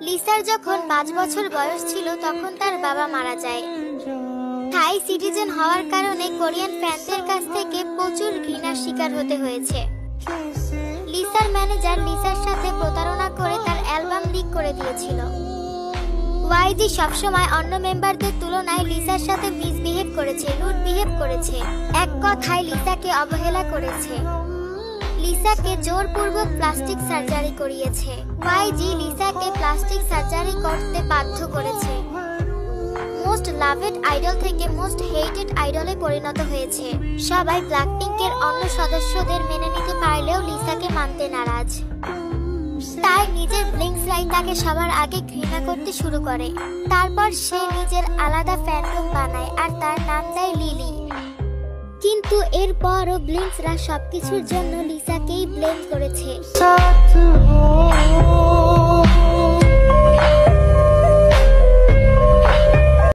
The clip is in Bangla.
লিসার যখন 5 বছর বয়স ছিল তখন তার বাবা মারা যায়। থাই সিটিজেন হওয়ার কারণে কোরিয়ান ফ্যানদের কাছ থেকে প্রচুর ঘৃণার শিকার হতে হয়েছে। লিসার ম্যানেজার লিসার সাথে প্রতারণা করে তার অ্যালবাম লিক করে দিয়েছিল। ওয়াইজি সবসময় অন্য মেম্বারদের তুলনায় লিসার সাথে মিসবিহেভ করেছে, রুড বিহেভ করেছে, এক কথায় লিসাকে অবহেলা করেছে। লিসাকে জোরপূর্বক প্লাস্টিক সার্জারি করিয়েছে। ওয়াইজি লিসাকে প্লাস্টিক সার্জারি করতে বাধ্য করেছে। মোস্ট লাভেড আইডল থেকে মোস্ট হেটেড আইডলে পরিণত হয়েছে। সবাই ব্ল্যাকপিঙ্কের অন্য সদস্যদের মেনে নিতে পারলেও লিসাকে মানতে নারাজ। তাই নিজের ব্লিংসরাই তাকে সবার আগে ঘৃণা করতে শুরু করে। তারপর সে নিজের আলাদা ফ্যানডম বানায় আর তার নাম দেয় লিলি। কিন্তু এরপরও ব্লিংসরা সবকিছুর জন্য লিসাকেই ব্লেম করেছে।